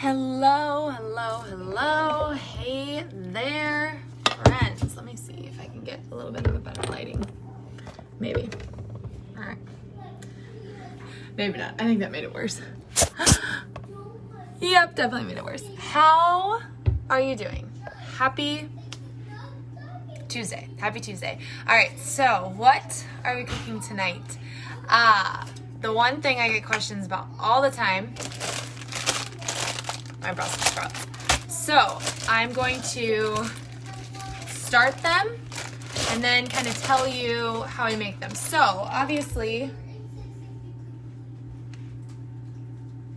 Hello, hello, hello. Hey there, friends. Let me see if I can get a little bit of a better lighting. Maybe. All right. Maybe not. I think that made it worse. Yep, definitely made it worse. How are you doing? Happy Tuesday. Happy Tuesday. All right, so what are we cooking tonight? The one thing I get questions about all the time, my Brussels sprouts. So I'm going to start them and then kind of tell you how I make them. So obviously, I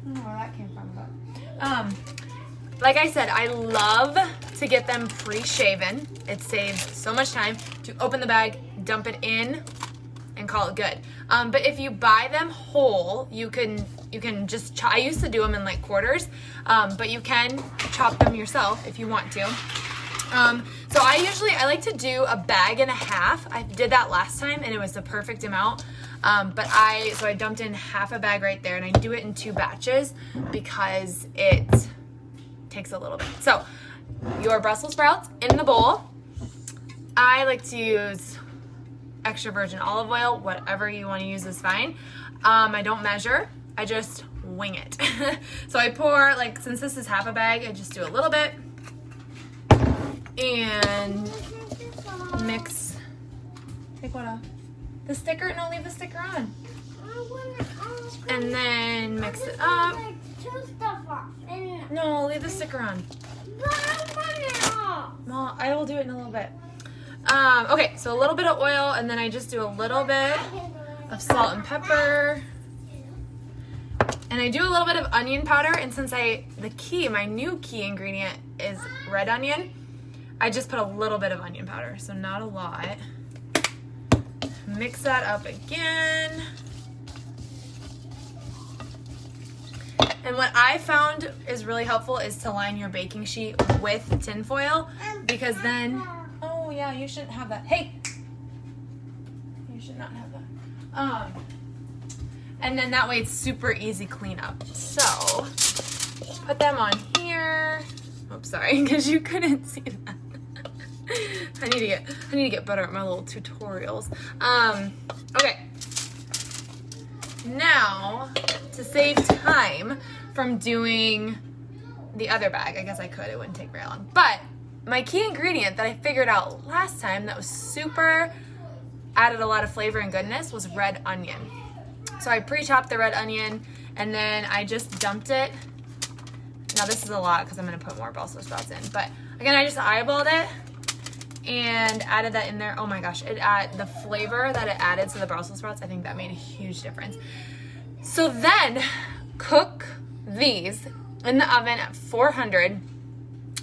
don't know where that came from, but like I said, I love to get them pre-shaven. It saves so much time to open the bag, dump it in, and call it good. But if you buy them whole, you can just chop. I used to do them in like quarters, but you can chop them yourself if you want to. So I like to do a bag and a half. I did that last time and it was the perfect amount. But I dumped in half a bag right there, and I do it in 2 batches because it takes a little bit. So your Brussels sprouts in the bowl. I like to use extra virgin olive oil. Whatever you want to use is fine. I don't measure. I just wing it. So I pour, like, since this is half a bag, I just do a little bit and mix. Take what off? The sticker? No, leave the sticker on. And then mix it up. No, leave the sticker on. Well, I will do it in a little bit. Okay, so a little bit of oil, and then I just do a little bit of salt and pepper. And I do a little bit of onion powder, and since my new key ingredient is red onion, I just put a little bit of onion powder, so not a lot. Mix that up again. And what I found is really helpful is to line your baking sheet with tin foil, because then, oh yeah, you shouldn't have that. Hey, you should not have that. And then that way it's super easy cleanup. So put them on here. Oops, sorry, because you couldn't see that. I need to get better at my little tutorials. Okay. Now, to save time from doing the other bag, I guess I could, it wouldn't take very long. But my key ingredient that I figured out last time that was added a lot of flavor and goodness was red onion. So I pre-chopped the red onion, and then I just dumped it. Now this is a lot because I'm going to put more Brussels sprouts in. But again, I just eyeballed it and added that in there. Oh my gosh, the flavor that it added to the Brussels sprouts, I think that made a huge difference. So then cook these in the oven at 400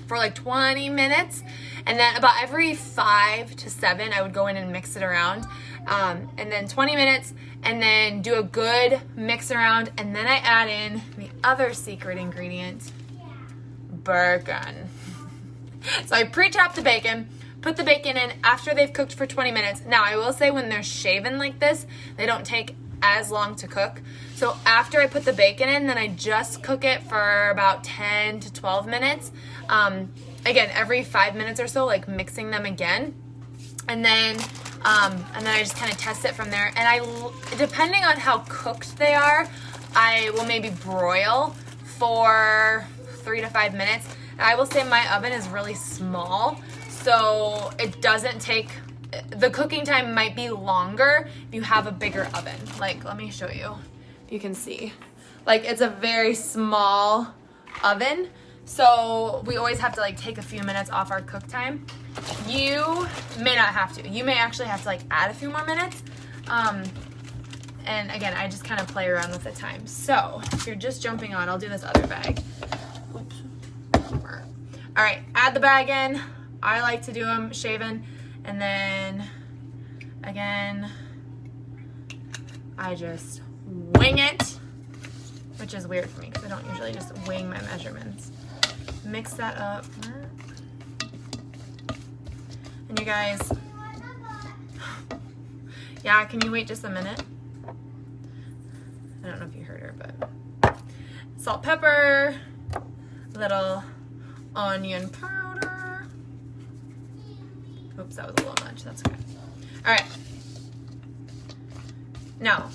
for like 20 minutes. And then about every 5 to 7, I would go in and mix it around. And then 20 minutes, and then do a good mix around. And then I add in the other secret ingredient, bacon. So I pre-chop the bacon, put the bacon in after they've cooked for 20 minutes. Now, I will say when they're shaven like this, they don't take as long to cook. So after I put the bacon in, then I just cook it for about 10 to 12 minutes. Again, every 5 minutes or so, like mixing them again. And then I just kind of test it from there. And depending on how cooked they are, I will maybe broil for 3 to 5 minutes. And I will say my oven is really small, so it doesn't take, the cooking time might be longer if you have a bigger oven. Like, let me show you, you can see. Like, it's a very small oven, so we always have to like take a few minutes off our cook time. You may not have to. You may actually have to like add a few more minutes. And again, I just kind of play around with the time. So if you're just jumping on, I'll do this other bag. Oops. All right, add the bag in. I like to do them shaven. And then again, I just wing it, which is weird for me because I don't usually just wing my measurements. Mix that up. And you guys, yeah, can you wait just a minute? I don't know if you heard her, but salt, pepper, little onion powder. Oops, that was a little much. That's okay. All right. Now,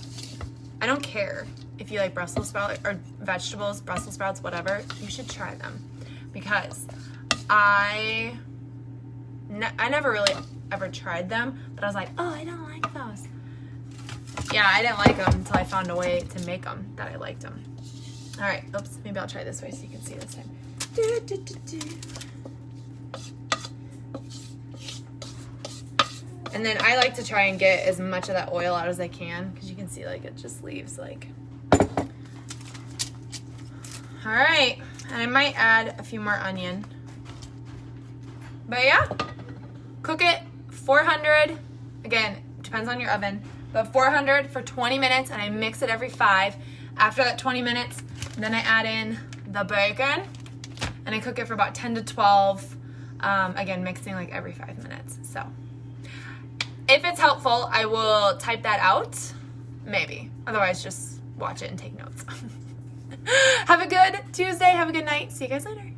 I don't care if you like Brussels sprouts or vegetables, Brussels sprouts, whatever. You should try them because I never really ever tried them, but I was like, oh, I don't like those. Yeah, I didn't like them until I found a way to make them that I liked them. All right, oops, maybe I'll try this way so you can see this time. And then I like to try and get as much of that oil out as I can because you can see like it just leaves like. All right, and I might add a few more onion. But yeah, cook it 400, again, depends on your oven, but 400 for 20 minutes, and I mix it every 5. After that 20 minutes, then I add in the bacon, and I cook it for about 10 to 12, again, mixing like every 5 minutes. So if it's helpful, I will type that out, maybe. Otherwise, just watch it and take notes. Have a good Tuesday. Have a good night. See you guys later.